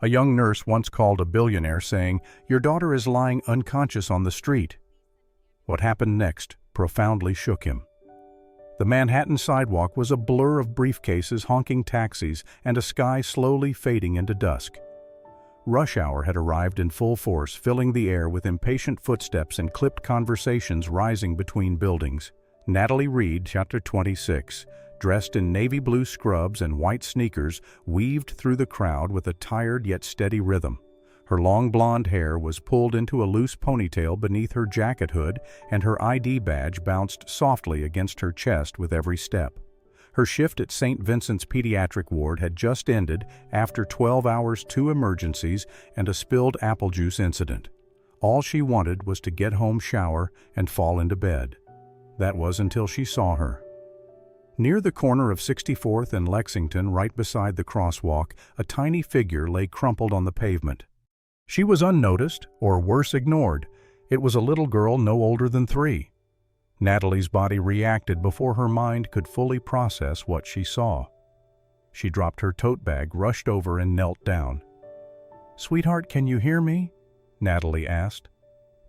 A young nurse once called a billionaire saying, "Your daughter is lying unconscious on the street." What happened next profoundly shook him. The Manhattan sidewalk was a blur of briefcases, honking taxis, and a sky slowly fading into dusk. Rush hour had arrived in full force, filling the air with impatient footsteps and clipped conversations rising between buildings. Natalie Reed, chapter 26, dressed in navy blue scrubs and white sneakers, weaved through the crowd with a tired yet steady rhythm. Her long blonde hair was pulled into a loose ponytail beneath her jacket hood, and her ID badge bounced softly against her chest with every step. Her shift at St. Vincent's Pediatric Ward had just ended after 12 hours, 2 emergencies, and a spilled apple juice incident. All she wanted was to get home, shower, and fall into bed. That was until she saw her. Near the corner of 64th and Lexington, right beside the crosswalk, a tiny figure lay crumpled on the pavement. She was unnoticed, or worse, ignored. It was a little girl no older than 3. Natalie's body reacted before her mind could fully process what she saw. She dropped her tote bag, rushed over, and knelt down. "Sweetheart, can you hear me?" Natalie asked.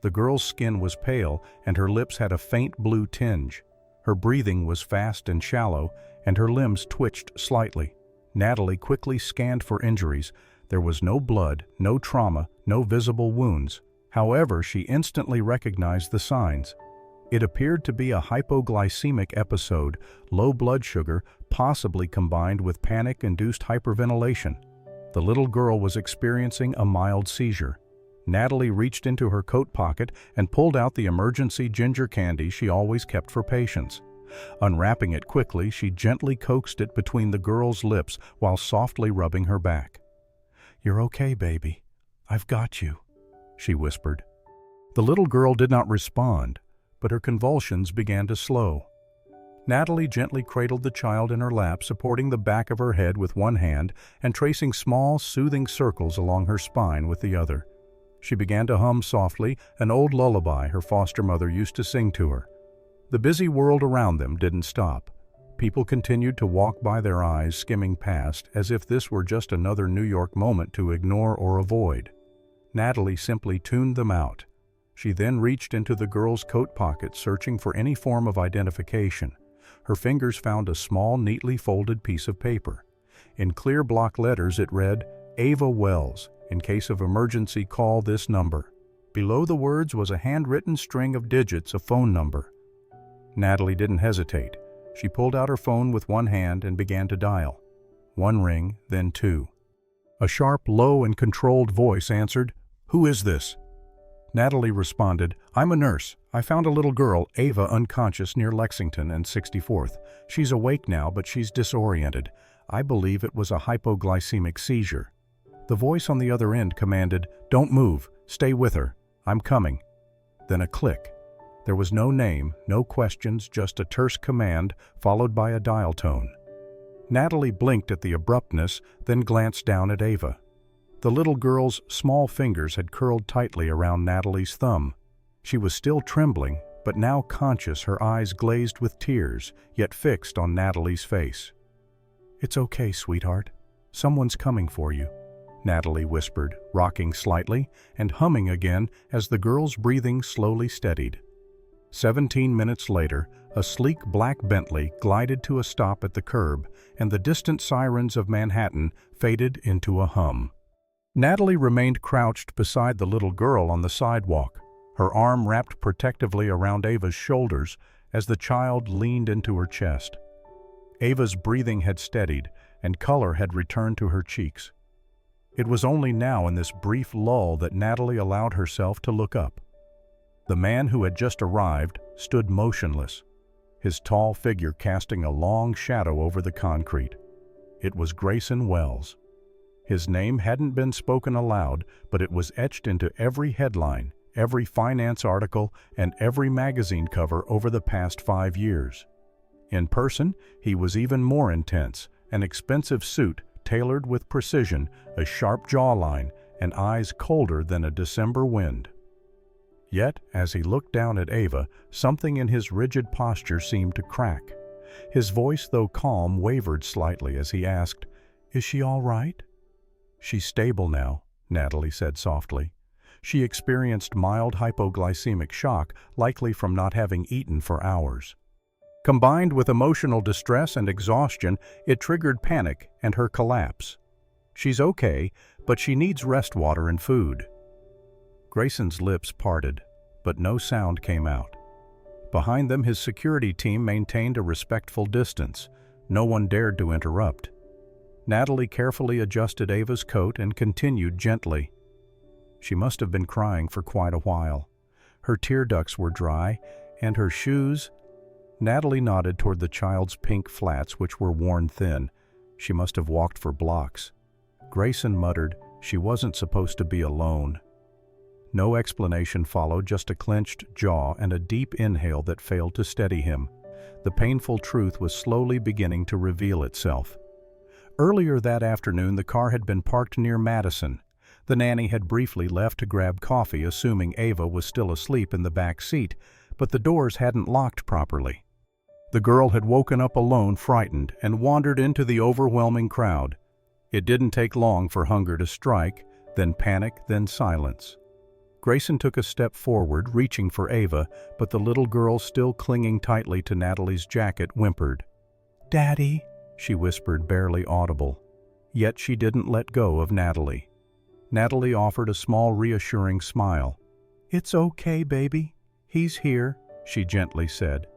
The girl's skin was pale, and her lips had a faint blue tinge. Her breathing was fast and shallow, and her limbs twitched slightly. Natalie quickly scanned for injuries. There was no blood, no trauma, no visible wounds. However, she instantly recognized the signs. It appeared to be a hypoglycemic episode, low blood sugar, possibly combined with panic-induced hyperventilation. The little girl was experiencing a mild seizure. Natalie reached into her coat pocket and pulled out the emergency ginger candy she always kept for patients. Unwrapping it quickly, she gently coaxed it between the girl's lips while softly rubbing her back. "You're okay, baby. I've got you," she whispered. The little girl did not respond, but her convulsions began to slow. Natalie gently cradled the child in her lap, supporting the back of her head with one hand and tracing small, soothing circles along her spine with the other. She began to hum softly an old lullaby her foster mother used to sing to her. The busy world around them didn't stop. People continued to walk by, their eyes skimming past, as if this were just another New York moment to ignore or avoid. Natalie simply tuned them out. She then reached into the girl's coat pocket, searching for any form of identification. Her fingers found a small, neatly folded piece of paper. In clear block letters it read, "Ava Wells. In case of emergency, call this number." Below the words was a handwritten string of digits, a phone number. Natalie didn't hesitate. She pulled out her phone with one hand and began to dial. 1 ring, then 2. A sharp, low, and controlled voice answered, "Who is this?" Natalie responded, "I'm a nurse. I found a little girl, Ava, unconscious near Lexington and 64th. She's awake now, but she's disoriented. I believe it was a hypoglycemic seizure." The voice on the other end commanded, "Don't move. Stay with her. I'm coming." Then a click. There was no name, no questions, just a terse command followed by a dial tone. Natalie blinked at the abruptness, then glanced down at Ava. The little girl's small fingers had curled tightly around Natalie's thumb. She was still trembling, but now conscious, her eyes glazed with tears, yet fixed on Natalie's face. "It's okay, sweetheart. Someone's coming for you," Natalie whispered, rocking slightly and humming again as the girl's breathing slowly steadied. 17 minutes later, a sleek black Bentley glided to a stop at the curb, and the distant sirens of Manhattan faded into a hum. Natalie remained crouched beside the little girl on the sidewalk, her arm wrapped protectively around Ava's shoulders as the child leaned into her chest. Ava's breathing had steadied, and color had returned to her cheeks. It was only now in this brief lull that Natalie allowed herself to look up. The man who had just arrived stood motionless, his tall figure casting a long shadow over the concrete. It was Grayson Wells. His name hadn't been spoken aloud, but it was etched into every headline, every finance article, and every magazine cover over the past 5 years. In person, he was even more intense, an expensive suit tailored with precision, a sharp jawline, and eyes colder than a December wind. Yet, as he looked down at Ava, something in his rigid posture seemed to crack. His voice, though calm, wavered slightly as he asked, "Is she all right?" "She's stable now," Natalie said softly. She experienced mild hypoglycemic shock, likely from not having eaten for hours. Combined with emotional distress and exhaustion, it triggered panic and her collapse. "She's okay, but she needs rest water and food." Grayson's lips parted, but no sound came out. Behind them, his security team maintained a respectful distance. No one dared to interrupt. Natalie carefully adjusted Ava's coat and continued gently. She must have been crying for quite a while. Her tear ducts were dry, and her shoes— Natalie nodded toward the child's pink flats, which were worn thin. She must have walked for blocks. Grayson muttered, she wasn't supposed to be alone. No explanation followed, just a clenched jaw and a deep inhale that failed to steady him. The painful truth was slowly beginning to reveal itself. Earlier that afternoon, the car had been parked near Madison. The nanny had briefly left to grab coffee, assuming Ava was still asleep in the back seat, but the doors hadn't locked properly. The girl had woken up alone, frightened, and wandered into the overwhelming crowd. It didn't take long for hunger to strike, then panic, then silence. Grayson took a step forward, reaching for Ava, but the little girl, still clinging tightly to Natalie's jacket, whimpered. "Daddy," she whispered, barely audible. Yet she didn't let go of Natalie. Natalie offered a small, reassuring smile. "It's okay, baby. He's here," she gently said.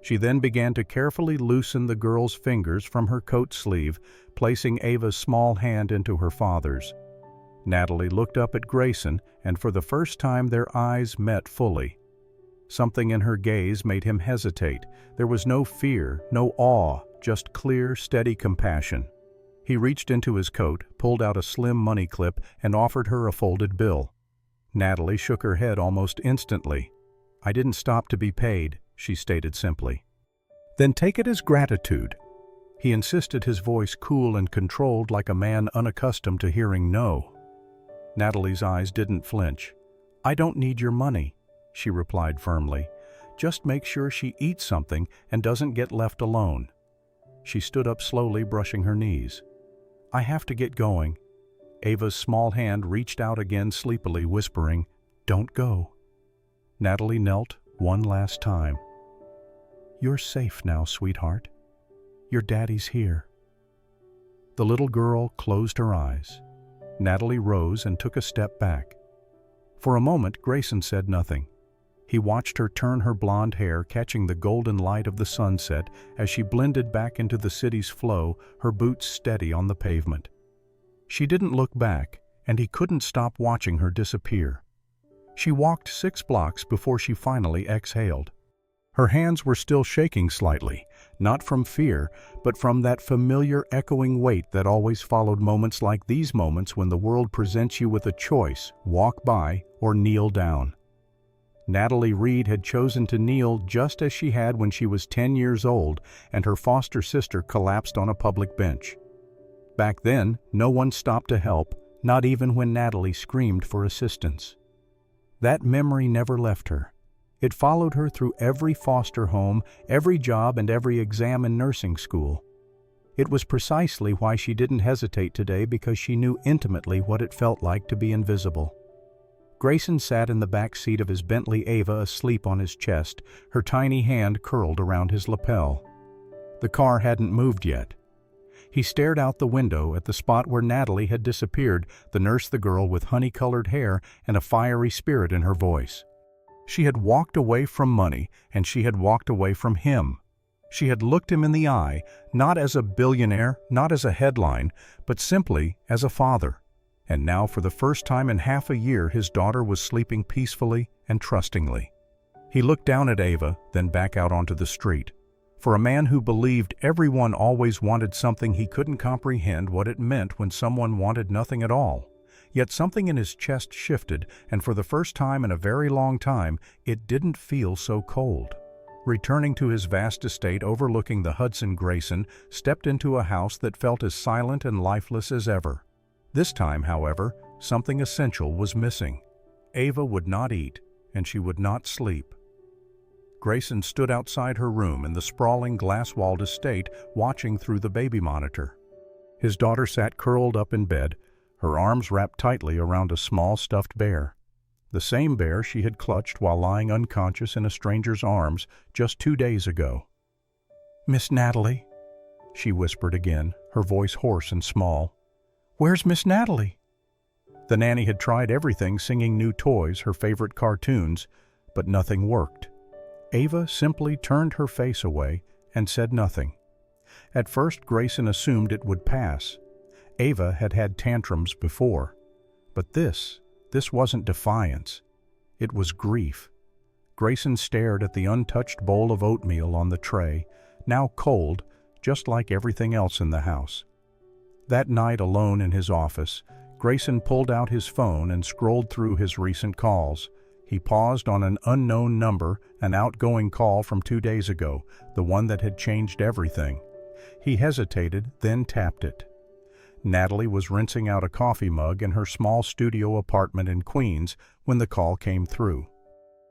She then began to carefully loosen the girl's fingers from her coat sleeve, placing Ava's small hand into her father's. Natalie looked up at Grayson, and for the first time their eyes met fully. Something in her gaze made him hesitate. There was no fear, no awe, just clear, steady compassion. He reached into his coat, pulled out a slim money clip, and offered her a folded bill. Natalie shook her head almost instantly. "I didn't stop to be paid," she stated simply. "Then take it as gratitude." He insisted, his voice cool and controlled, like a man unaccustomed to hearing no. Natalie's eyes didn't flinch. "I don't need your money," she replied firmly. "Just make sure she eats something and doesn't get left alone." She stood up slowly, brushing her knees. "I have to get going." Ava's small hand reached out again sleepily, whispering, "Don't go." Natalie knelt one last time. "You're safe now, sweetheart. Your daddy's here." The little girl closed her eyes. Natalie rose and took a step back. For a moment, Grayson said nothing. He watched her turn her blonde hair, catching the golden light of the sunset as she blended back into the city's flow, her boots steady on the pavement. She didn't look back, and he couldn't stop watching her disappear. She walked 6 blocks before she finally exhaled. Her hands were still shaking slightly, not from fear, but from that familiar echoing weight that always followed moments like these, moments when the world presents you with a choice: walk by or kneel down. Natalie Reed had chosen to kneel, just as she had when she was 10 years old and her foster sister collapsed on a public bench. Back then, no one stopped to help, not even when Natalie screamed for assistance. That memory never left her. It followed her through every foster home, every job, and every exam in nursing school. It was precisely why she didn't hesitate today, because she knew intimately what it felt like to be invisible. Grayson sat in the back seat of his Bentley Ava, asleep on his chest, her tiny hand curled around his lapel. The car hadn't moved yet. He stared out the window at the spot where Natalie had disappeared, the nurse, the girl with honey-colored hair and a fiery spirit in her voice. She had walked away from money, and she had walked away from him. She had looked him in the eye, not as a billionaire, not as a headline, but simply as a father. And now, for the first time in half a year, his daughter was sleeping peacefully and trustingly. He looked down at Ava, then back out onto the street. For a man who believed everyone always wanted something, he couldn't comprehend what it meant when someone wanted nothing at all. Yet something in his chest shifted, and for the first time in a very long time, it didn't feel so cold. Returning to his vast estate overlooking the Hudson, Grayson stepped into a house that felt as silent and lifeless as ever. This time, however, something essential was missing. Ava would not eat, and she would not sleep. Grayson stood outside her room in the sprawling glass-walled estate, watching through the baby monitor. His daughter sat curled up in bed, her arms wrapped tightly around a small stuffed bear. The same bear she had clutched while lying unconscious in a stranger's arms just 2 days ago. "Miss Natalie," she whispered again, her voice hoarse and small. "Where's Miss Natalie?" The nanny had tried everything, singing new toys, her favorite cartoons, but nothing worked. Ava simply turned her face away and said nothing. At first, Grayson assumed it would pass. Ava had had tantrums before. But this wasn't defiance. It was grief. Grayson stared at the untouched bowl of oatmeal on the tray, now cold, just like everything else in the house. That night, alone in his office, Grayson pulled out his phone and scrolled through his recent calls. He paused on an unknown number, an outgoing call from 2 days ago, the one that had changed everything. He hesitated, then tapped it. Natalie was rinsing out a coffee mug in her small studio apartment in Queens when the call came through.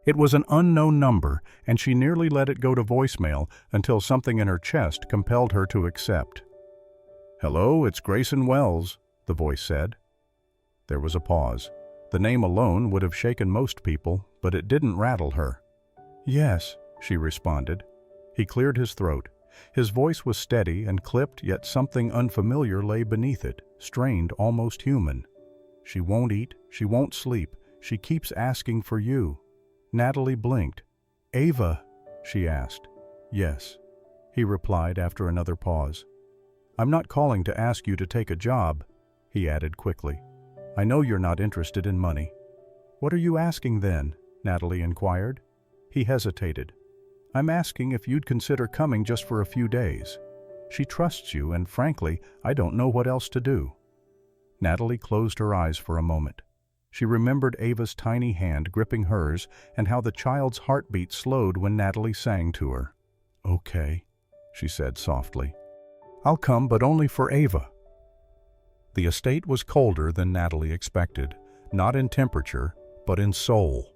It was an unknown number, and she nearly let it go to voicemail until something in her chest compelled her to accept. "Hello, it's Grayson Wells," the voice said. There was a pause. The name alone would have shaken most people, but it didn't rattle her. "Yes," she responded. He cleared his throat. His voice was steady and clipped, yet something unfamiliar lay beneath it, strained, almost human. "She won't eat, she won't sleep, she keeps asking for you." Natalie blinked. "Ava?" she asked. "Yes," he replied after another pause. "I'm not calling to ask you to take a job," he added quickly. "I know you're not interested in money." "What are you asking then?" Natalie inquired. He hesitated. "I'm asking if you'd consider coming just for a few days. She trusts you, and frankly, I don't know what else to do." Natalie closed her eyes for a moment. She remembered Ava's tiny hand gripping hers and how the child's heartbeat slowed when Natalie sang to her. "Okay," she said softly. "I'll come, but only for Ava." The estate was colder than Natalie expected, not in temperature, but in soul.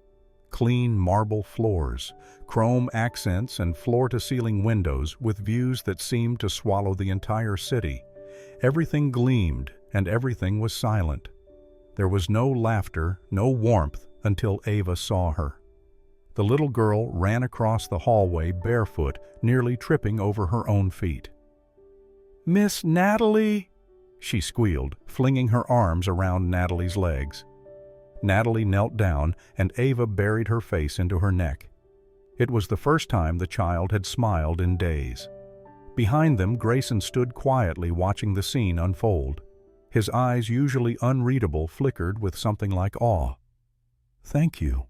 Clean marble floors, chrome accents, and floor-to-ceiling windows with views that seemed to swallow the entire city. Everything gleamed, and everything was silent. There was no laughter, no warmth, until Ava saw her. The little girl ran across the hallway barefoot, nearly tripping over her own feet. "Miss Natalie!" she squealed, flinging her arms around Natalie's legs. Natalie knelt down, and Ava buried her face into her neck. It was the first time the child had smiled in days. Behind them, Grayson stood quietly watching the scene unfold. His eyes, usually unreadable, flickered with something like awe. "Thank you,"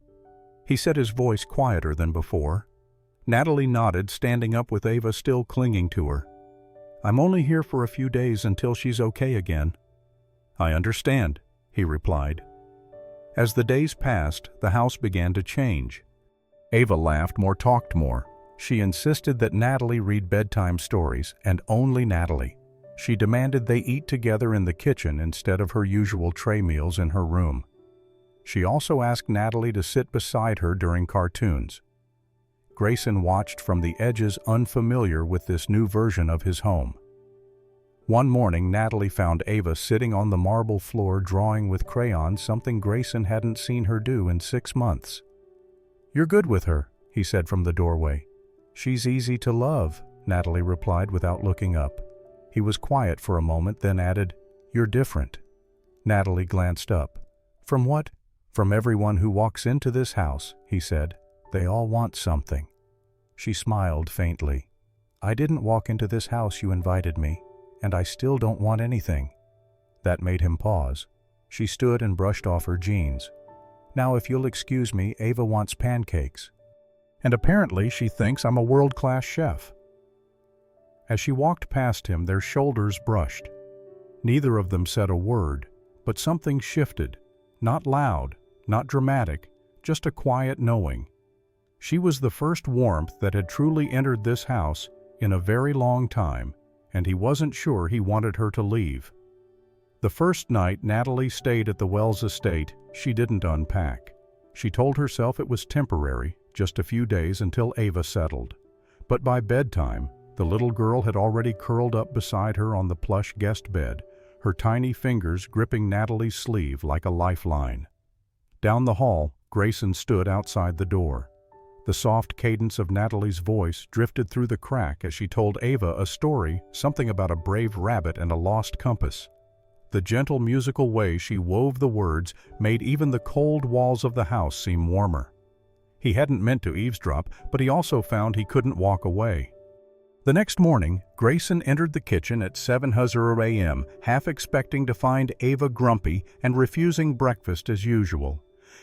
he said, his voice quieter than before. Natalie nodded, standing up with Ava still clinging to her. "I'm only here for a few days until she's okay again." "I understand," he replied. As the days passed, the house began to change. Ava laughed more, talked more. She insisted that Natalie read bedtime stories, and only Natalie. She demanded they eat together in the kitchen instead of her usual tray meals in her room. She also asked Natalie to sit beside her during cartoons. Grayson watched from the edges, unfamiliar with this new version of his home. One morning, Natalie found Ava sitting on the marble floor drawing with crayons, something Grayson hadn't seen her do in 6 months. "You're good with her," he said from the doorway. "She's easy to love," Natalie replied without looking up. He was quiet for a moment, then added, "You're different." Natalie glanced up. "From what?" "From everyone who walks into this house," he said. "They all want something." She smiled faintly. "I didn't walk into this house, you invited me. And I still don't want anything." That made him pause. She stood and brushed off her jeans. "Now, if you'll excuse me, Ava wants pancakes. And apparently she thinks I'm a world-class chef." As she walked past him, their shoulders brushed. Neither of them said a word, but something shifted. Not loud, not dramatic, just a quiet knowing. She was the first warmth that had truly entered this house in a very long time, and he wasn't sure he wanted her to leave. The first night Natalie stayed at the Wells estate, she didn't unpack. She told herself it was temporary, just a few days until Ava settled. But by bedtime, the little girl had already curled up beside her on the plush guest bed, her tiny fingers gripping Natalie's sleeve like a lifeline. Down the hall, Grayson stood outside the door. The soft cadence of Natalie's voice drifted through the crack as she told Ava a story, something about a brave rabbit and a lost compass. The gentle musical way she wove the words made even the cold walls of the house seem warmer. He hadn't meant to eavesdrop, but he also found he couldn't walk away. The next morning, Grayson entered the kitchen at 7:00 a.m., half expecting to find Ava grumpy and refusing breakfast as usual.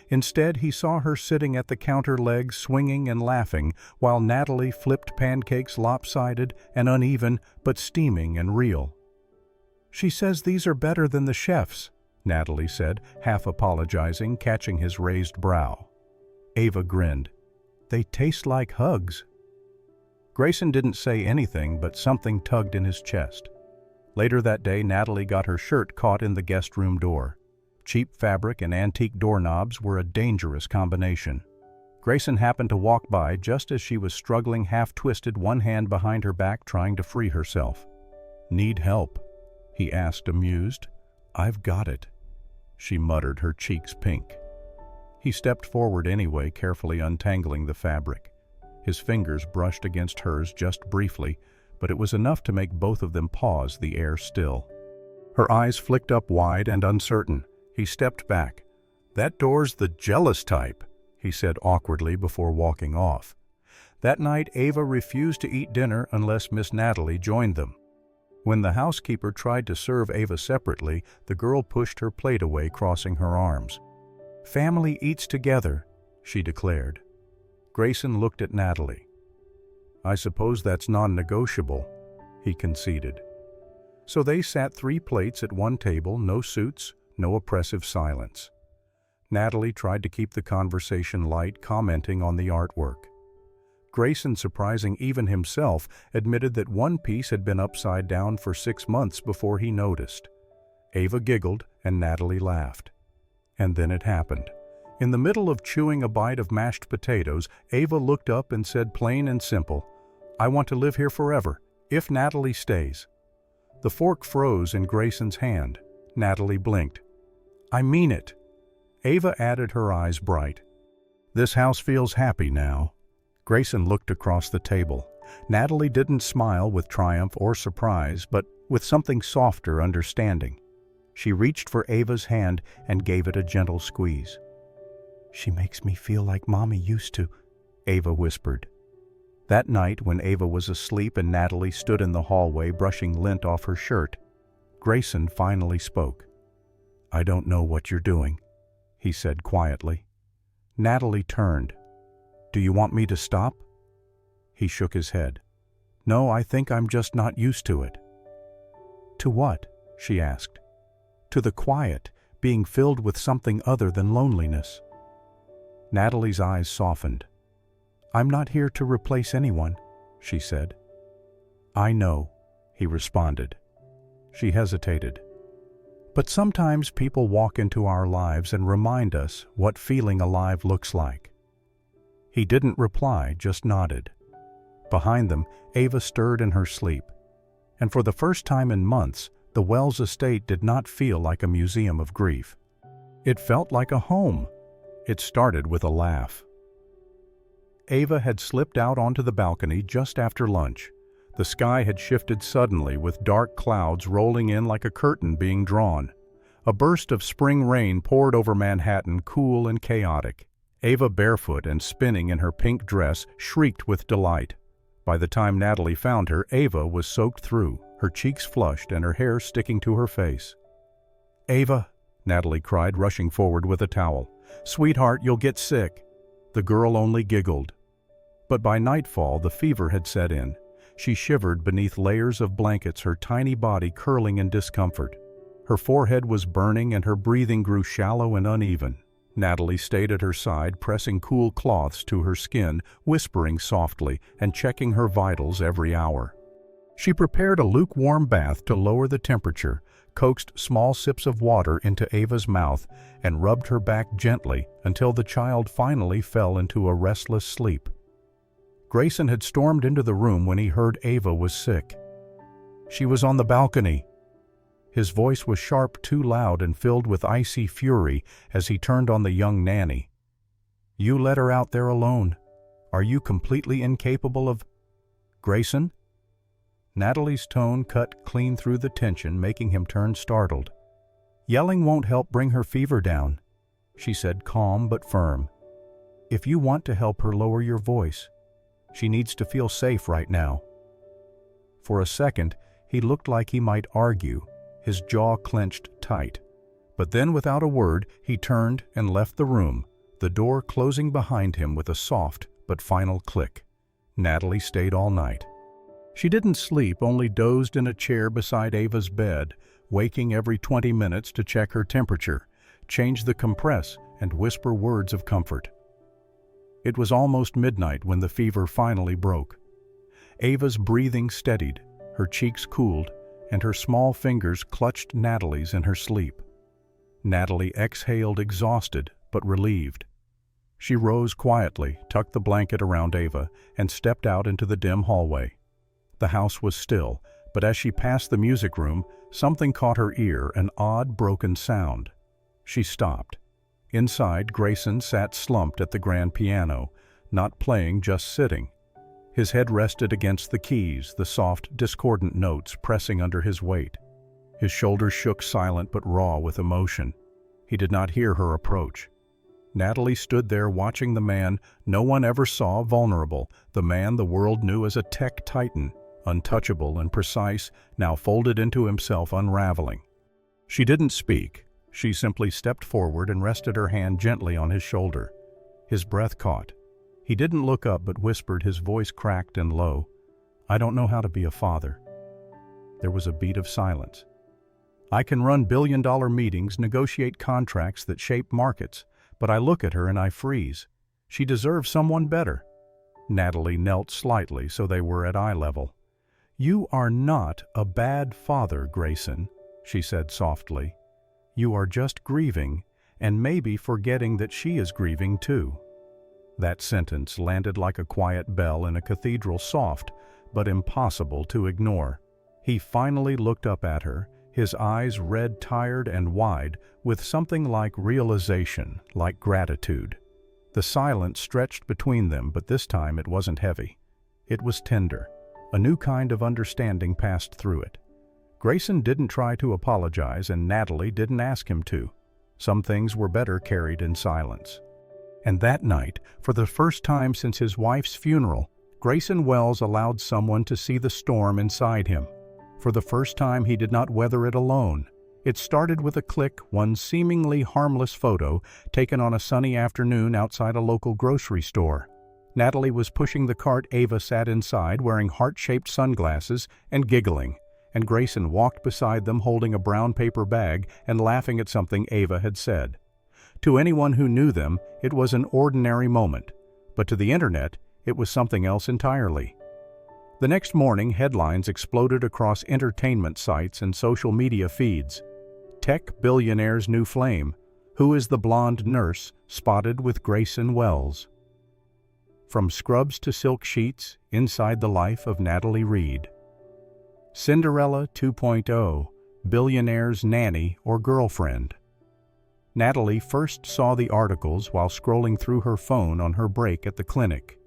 Instead, he saw her sitting at the counter legs swinging and laughing, while Natalie flipped pancakes lopsided and uneven, but steaming and real. "She says these are better than the chef's," Natalie said, half apologizing, catching his raised brow. Ava grinned. "They taste like hugs." Grayson didn't say anything, but something tugged in his chest. Later that day, Natalie got her shirt caught in the guest room door. Cheap fabric and antique doorknobs were a dangerous combination. Grayson happened to walk by just as she was struggling, half-twisted, one hand behind her back, trying to free herself. "Need help?" he asked, amused. "I've got it," she muttered, her cheeks pink. He stepped forward anyway, carefully untangling the fabric. His fingers brushed against hers just briefly, but it was enough to make both of them pause, the air still. Her eyes flicked up wide and uncertain. He stepped back. "That door's the jealous type," he said awkwardly before walking off. That night, Ava refused to eat dinner unless Miss Natalie joined them. When the housekeeper tried to serve Ava separately, the girl pushed her plate away, crossing her arms. "Family eats together," she declared. Grayson looked at Natalie. "I suppose that's non-negotiable," he conceded. So they sat 3 plates at one table, no suits, no oppressive silence. Natalie tried to keep the conversation light, commenting on the artwork. Grayson, surprising even himself, admitted that one piece had been upside down for 6 months before he noticed. Ava giggled and Natalie laughed. And then it happened. In the middle of chewing a bite of mashed potatoes, Ava looked up and said plain and simple, "I want to live here forever, if Natalie stays." The fork froze in Grayson's hand. Natalie blinked. "I mean it." Ava added, her eyes bright. "This house feels happy now." Grayson looked across the table. Natalie didn't smile with triumph or surprise, but with something softer, understanding. She reached for Ava's hand and gave it a gentle squeeze. "She makes me feel like Mommy used to," Ava whispered. That night, when Ava was asleep and Natalie stood in the hallway brushing lint off her shirt, Grayson finally spoke. "I don't know what you're doing," he said quietly. Natalie turned. "Do you want me to stop?" He shook his head. "No, I think I'm just not used to it." "To what?" she asked. "To the quiet, being filled with something other than loneliness." Natalie's eyes softened. "I'm not here to replace anyone," she said. "I know," he responded. She hesitated. "But sometimes people walk into our lives and remind us what feeling alive looks like." He didn't reply, just nodded. Behind them, Ava stirred in her sleep. And for the first time in months, the Wells estate did not feel like a museum of grief. It felt like a home. It started with a laugh. Ava had slipped out onto the balcony just after lunch. The sky had shifted suddenly, with dark clouds rolling in like a curtain being drawn. A burst of spring rain poured over Manhattan, cool and chaotic. Ava, barefoot and spinning in her pink dress, shrieked with delight. By the time Natalie found her, Ava was soaked through, her cheeks flushed and her hair sticking to her face. "Ava," Natalie cried, rushing forward with a towel. "Sweetheart, you'll get sick." The girl only giggled. But by nightfall, the fever had set in. She shivered beneath layers of blankets, her tiny body curling in discomfort. Her forehead was burning and her breathing grew shallow and uneven. Natalie stayed at her side, pressing cool cloths to her skin, whispering softly, and checking her vitals every hour. She prepared a lukewarm bath to lower the temperature, coaxed small sips of water into Ava's mouth, and rubbed her back gently until the child finally fell into a restless sleep. Grayson had stormed into the room when he heard Ava was sick. "She was on the balcony." His voice was sharp, too loud, and filled with icy fury as he turned on the young nanny. "You let her out there alone. Are you completely incapable of—" "Grayson?" Natalie's tone cut clean through the tension, making him turn startled. "Yelling won't help bring her fever down," she said, calm but firm. "If you want to help her, lower your voice. She needs to feel safe right now." For a second, he looked like he might argue, his jaw clenched tight. But then, without a word, he turned and left the room, the door closing behind him with a soft but final click. Natalie stayed all night. She didn't sleep, only dozed in a chair beside Ava's bed, waking every 20 minutes to check her temperature, change the compress, and whisper words of comfort. It was almost midnight when the fever finally broke. Ava's breathing steadied, her cheeks cooled, and her small fingers clutched Natalie's in her sleep. Natalie exhaled, exhausted but relieved. She rose quietly, tucked the blanket around Ava, and stepped out into the dim hallway. The house was still, but as she passed the music room, something caught her ear, an odd, broken sound. She stopped. Inside, Grayson sat slumped at the grand piano, not playing, just sitting. His head rested against the keys, the soft, discordant notes pressing under his weight. His shoulders shook, silent but raw with emotion. He did not hear her approach. Natalie stood there watching the man no one ever saw vulnerable, the man the world knew as a tech titan, untouchable and precise, now folded into himself, unraveling. She didn't speak. She simply stepped forward and rested her hand gently on his shoulder. His breath caught. He didn't look up but whispered, his voice cracked and low, "I don't know how to be a father." There was a beat of silence. "I can run billion-dollar meetings, negotiate contracts that shape markets, but I look at her and I freeze. She deserves someone better." Natalie knelt slightly so they were at eye level. "You are not a bad father, Grayson," she said softly. "You are just grieving, and maybe forgetting that she is grieving too." That sentence landed like a quiet bell in a cathedral, soft but impossible to ignore. He finally looked up at her, his eyes red, tired, and wide, with something like realization, like gratitude. The silence stretched between them, but this time it wasn't heavy. It was tender. A new kind of understanding passed through it. Grayson didn't try to apologize, and Natalie didn't ask him to. Some things were better carried in silence. And that night, for the first time since his wife's funeral, Grayson Wells allowed someone to see the storm inside him. For the first time, he did not weather it alone. It started with a click, one seemingly harmless photo taken on a sunny afternoon outside a local grocery store. Natalie was pushing the cart. Ava sat inside wearing heart-shaped sunglasses and giggling, and Grayson walked beside them holding a brown paper bag and laughing at something Ava had said. To anyone who knew them, it was an ordinary moment, but to the internet, it was something else entirely. The next morning, headlines exploded across entertainment sites and social media feeds. Tech billionaire's new flame. Who is the blonde nurse spotted with Grayson Wells? From scrubs to silk sheets, inside the life of Natalie Reed. Cinderella 2.0, billionaire's nanny or girlfriend. Natalie first saw the articles while scrolling through her phone on her break at the clinic.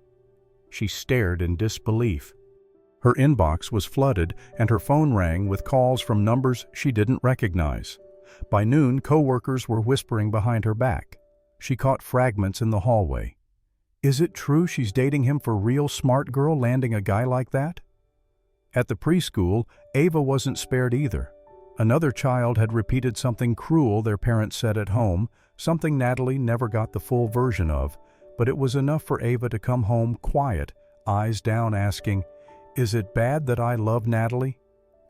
She stared in disbelief. Her inbox was flooded and her phone rang with calls from numbers she didn't recognize. By noon, coworkers were whispering behind her back. She caught fragments in the hallway. Is it true she's dating him for real, smart girl, landing a guy like that? At the preschool, Ava wasn't spared either. Another child had repeated something cruel their parents said at home, something Natalie never got the full version of, but it was enough for Ava to come home quiet, eyes down, asking, "Is it bad that I love Natalie?"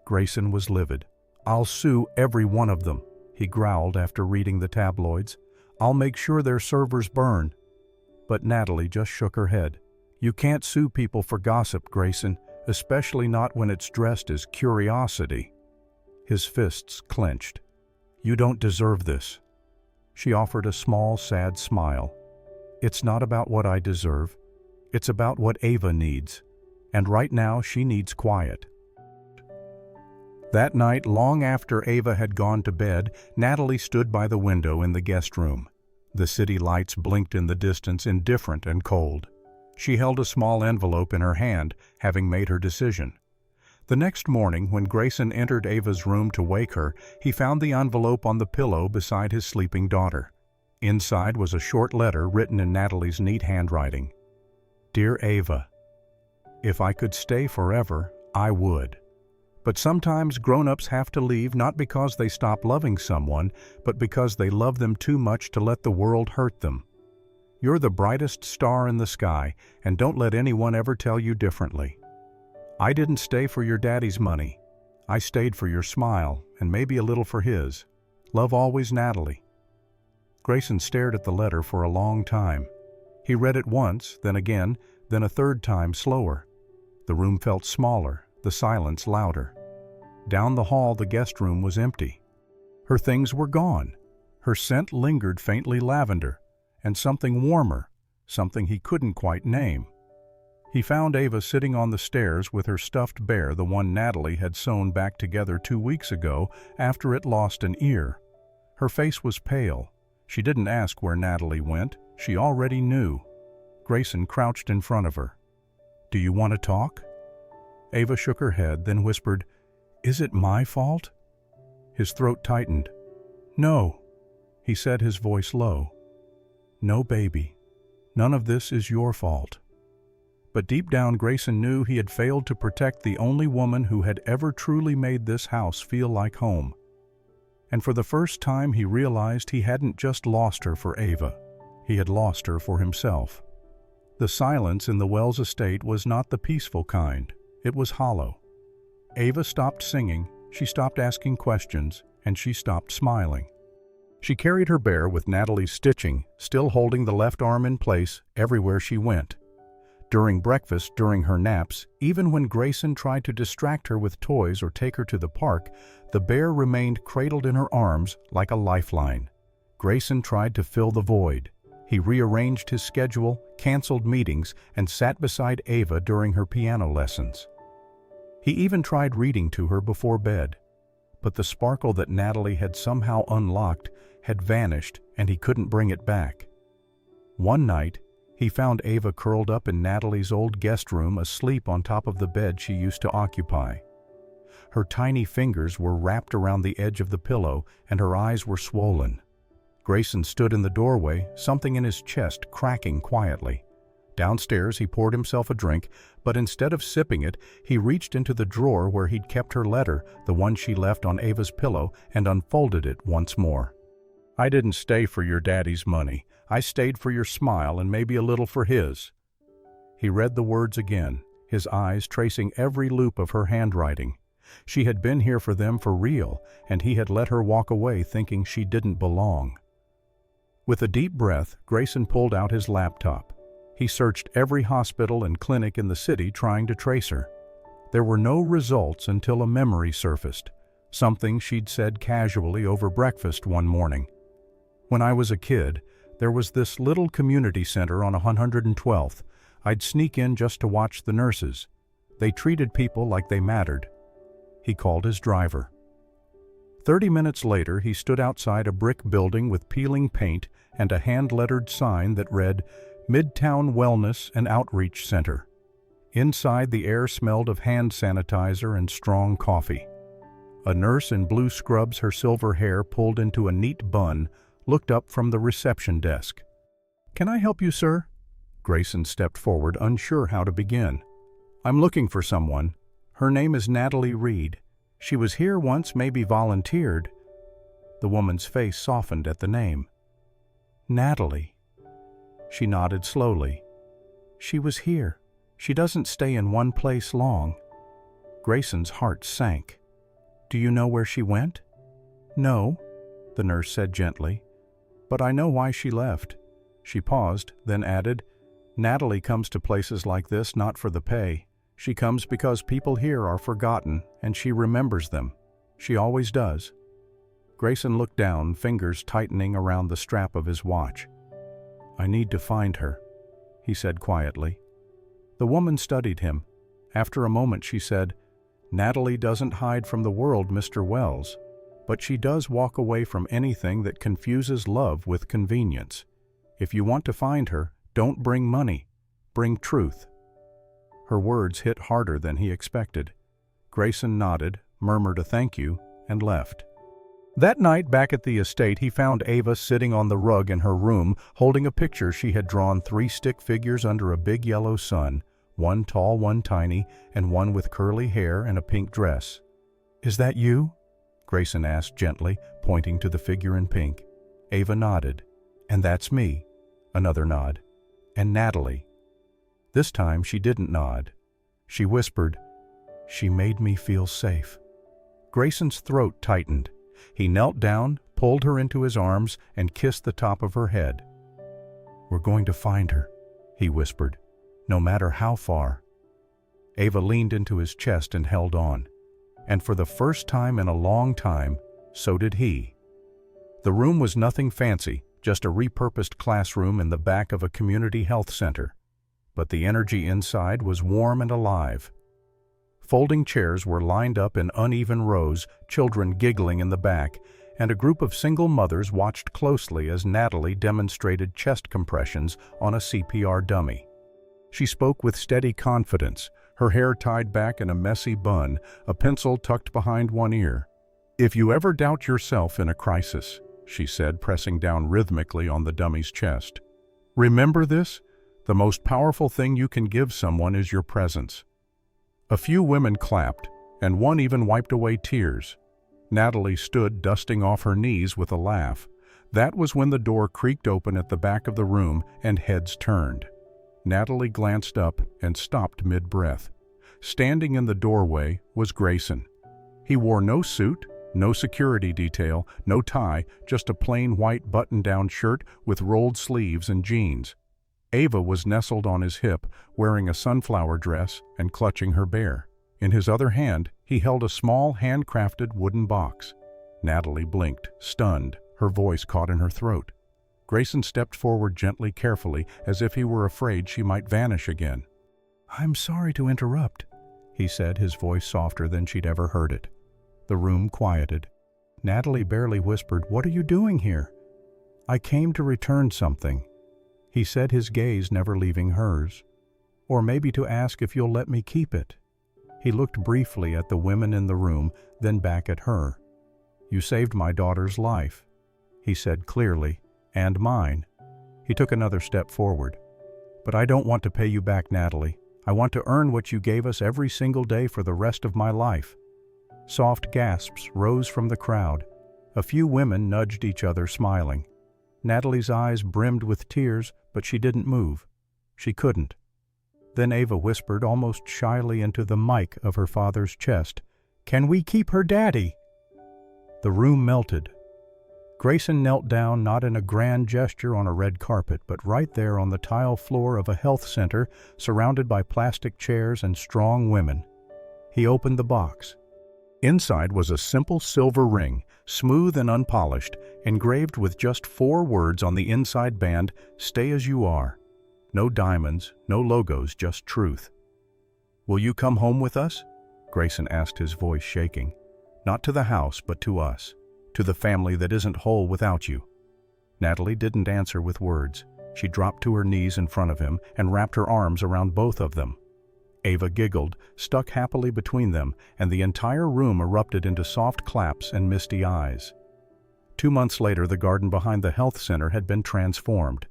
Grayson was livid. "I'll sue every one of them," he growled after reading the tabloids. "I'll make sure their servers burn." But Natalie just shook her head. "You can't sue people for gossip, Grayson, especially not when it's dressed as curiosity." His fists clenched. "You don't deserve this." She offered a small, sad smile. "It's not about what I deserve. It's about what Ava needs. And right now she needs quiet." That night, long after Ava had gone to bed, Natalie stood by the window in the guest room. The city lights blinked in the distance, indifferent and cold. She held a small envelope in her hand, having made her decision. The next morning, when Grayson entered Ava's room to wake her, he found the envelope on the pillow beside his sleeping daughter. Inside was a short letter written in Natalie's neat handwriting. Dear Ava, if I could stay forever, I would. But sometimes grown-ups have to leave not because they stop loving someone, but because they love them too much to let the world hurt them. You're the brightest star in the sky, and don't let anyone ever tell you differently. I didn't stay for your daddy's money. I stayed for your smile, and maybe a little for his. Love always, Natalie. Grayson stared at the letter for a long time. He read it once, then again, then a third time slower. The room felt smaller, the silence louder. Down the hall, the guest room was empty. Her things were gone. Her scent lingered faintly lavender, and something warmer, something he couldn't quite name. He found Ava sitting on the stairs with her stuffed bear, the one Natalie had sewn back together 2 weeks ago after it lost an ear. Her face was pale. She didn't ask where Natalie went. She already knew. Grayson crouched in front of her. Do you want to talk? Ava shook her head, then whispered, Is it my fault? His throat tightened. No, he said, his voice low. No, baby. None of this is your fault. But deep down, Grayson knew he had failed to protect the only woman who had ever truly made this house feel like home. And for the first time, he realized he hadn't just lost her for Ava. He had lost her for himself. The silence in the Wells estate was not the peaceful kind. It was hollow. Ava stopped singing, she stopped asking questions, and she stopped smiling. She carried her bear with Natalie's stitching, still holding the left arm in place everywhere she went. During breakfast, during her naps, even when Grayson tried to distract her with toys or take her to the park, the bear remained cradled in her arms like a lifeline. Grayson tried to fill the void. He rearranged his schedule, canceled meetings, and sat beside Ava during her piano lessons. He even tried reading to her before bed. But the sparkle that Natalie had somehow unlocked had vanished, and he couldn't bring it back. One night, he found Ava curled up in Natalie's old guest room, asleep on top of the bed she used to occupy. Her tiny fingers were wrapped around the edge of the pillow, and her eyes were swollen. Grayson stood in the doorway, something in his chest cracking quietly. Downstairs, he poured himself a drink, but instead of sipping it, he reached into the drawer where he'd kept her letter, the one she left on Ava's pillow, and unfolded it once more. I didn't stay for your daddy's money. I stayed for your smile and maybe a little for his. He read the words again, his eyes tracing every loop of her handwriting. She had been here for them for real, and he had let her walk away thinking she didn't belong. With a deep breath, Grayson pulled out his laptop. He searched every hospital and clinic in the city trying to trace her. There were no results until a memory surfaced, something she'd said casually over breakfast one morning. When I was a kid, there was this little community center on 112th. I'd sneak in just to watch the nurses. They treated people like they mattered. He called his driver. 30 minutes later, he stood outside a brick building with peeling paint and a hand-lettered sign that read, Midtown Wellness and Outreach Center. Inside, the air smelled of hand sanitizer and strong coffee. A nurse in blue scrubs, her silver hair pulled into a neat bun, looked up from the reception desk. Can I help you, sir? Grayson stepped forward, unsure how to begin. I'm looking for someone. Her name is Natalie Reed. She was here once, maybe volunteered. The woman's face softened at the name. Natalie. She nodded slowly. She was here. She doesn't stay in one place long. Grayson's heart sank. Do you know where she went? No, the nurse said gently. But I know why she left. She paused, then added, Natalie comes to places like this not for the pay. She comes because people here are forgotten, and she remembers them. She always does. Grayson looked down, fingers tightening around the strap of his watch. I need to find her, he said quietly. The woman studied him. After a moment she said, Natalie doesn't hide from the world, Mr. Wells, but she does walk away from anything that confuses love with convenience. If you want to find her, don't bring money, bring truth." Her words hit harder than he expected. Grayson nodded, murmured a thank you, and left. That night back at the estate, he found Ava sitting on the rug in her room, holding a picture she had drawn 3 stick figures under a big yellow sun, one tall, one tiny, and one with curly hair and a pink dress. "Is that you?" Grayson asked gently, pointing to the figure in pink. Ava nodded. "And that's me." Another nod. "And Natalie." This time she didn't nod. She whispered, "She made me feel safe." Grayson's throat tightened. He knelt down, pulled her into his arms, and kissed the top of her head. "We're going to find her," he whispered, "no matter how far." Ava leaned into his chest and held on. And for the first time in a long time, so did he. The room was nothing fancy, just a repurposed classroom in the back of a community health center. But the energy inside was warm and alive. Folding chairs were lined up in uneven rows, children giggling in the back, and a group of single mothers watched closely as Natalie demonstrated chest compressions on a CPR dummy. She spoke with steady confidence, her hair tied back in a messy bun, a pencil tucked behind one ear. "If you ever doubt yourself in a crisis," she said, pressing down rhythmically on the dummy's chest, "remember this: the most powerful thing you can give someone is your presence." A few women clapped, and one even wiped away tears. Natalie stood dusting off her knees with a laugh. That was when the door creaked open at the back of the room and heads turned. Natalie glanced up and stopped mid-breath. Standing in the doorway was Grayson. He wore no suit, no security detail, no tie, just a plain white button-down shirt with rolled sleeves and jeans. Ava was nestled on his hip, wearing a sunflower dress and clutching her bear. In his other hand, he held a small, handcrafted wooden box. Natalie blinked, stunned, her voice caught in her throat. Grayson stepped forward gently, carefully, as if he were afraid she might vanish again. "I'm sorry to interrupt," he said, his voice softer than she'd ever heard it. The room quieted. Natalie barely whispered, "What are you doing here?" "I came to return something," he said, his gaze never leaving hers. "Or maybe to ask if you'll let me keep it." He looked briefly at the women in the room, then back at her. "You saved my daughter's life," he said clearly, "and mine." He took another step forward. "But I don't want to pay you back, Natalie. I want to earn what you gave us every single day for the rest of my life." Soft gasps rose from the crowd. A few women nudged each other, smiling. Natalie's eyes brimmed with tears, but she didn't move. She couldn't. Then Ava whispered almost shyly into the mic of her father's chest, "Can we keep her, Daddy?" The room melted. Grayson knelt down, not in a grand gesture on a red carpet, but right there on the tile floor of a health center, surrounded by plastic chairs and strong women. He opened the box. Inside was a simple silver ring, smooth and unpolished, engraved with just 4 words on the inside band, "Stay as you are." No diamonds, no logos, just truth. "Will you come home with us?" Grayson asked, his voice shaking. "Not to the house, but to us. To the family that isn't whole without you." Natalie didn't answer with words. She dropped to her knees in front of him and wrapped her arms around both of them. Ava giggled, stuck happily between them, and the entire room erupted into soft claps and misty eyes. 2 months later, the garden behind the health center had been transformed.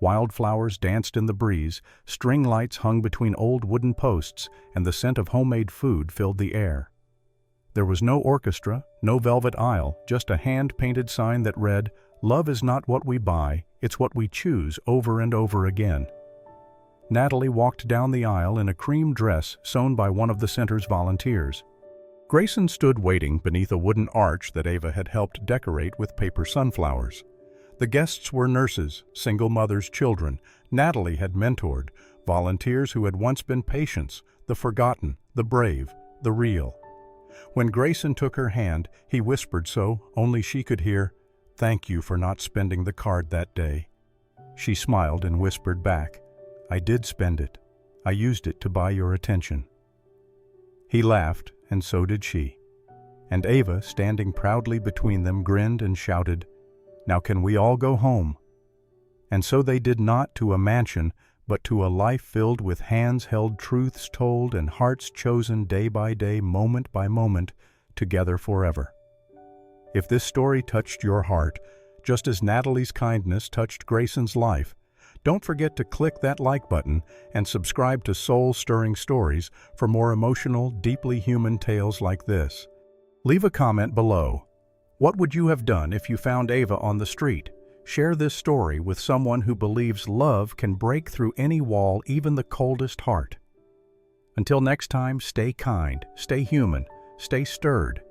Wildflowers danced in the breeze, string lights hung between old wooden posts, and the scent of homemade food filled the air. There was no orchestra, no velvet aisle, just a hand-painted sign that read, "Love is not what we buy, it's what we choose," over and over again. Natalie walked down the aisle in a cream dress sewn by one of the center's volunteers. Grayson stood waiting beneath a wooden arch that Ava had helped decorate with paper sunflowers. The guests were nurses, single mothers' children Natalie had mentored, volunteers who had once been patients, the forgotten, the brave, the real. When Grayson took her hand, he whispered so only she could hear, "Thank you for not spending the card that day." She smiled and whispered back, "I did spend it. I used it to buy your attention." He laughed, and so did she. And Ava, standing proudly between them, grinned and shouted, "Now can we all go home?" And so they did, not to a mansion, but to a life filled with hands held, truths told, and hearts chosen day by day, moment by moment, together forever. If this story touched your heart, just as Natalie's kindness touched Grayson's life, don't forget to click that like button and subscribe to Soul-Stirring Stories for more emotional, deeply human tales like this. Leave a comment below. What would you have done if you found Ava on the street? Share this story with someone who believes love can break through any wall, even the coldest heart. Until next time, stay kind, stay human, stay stirred,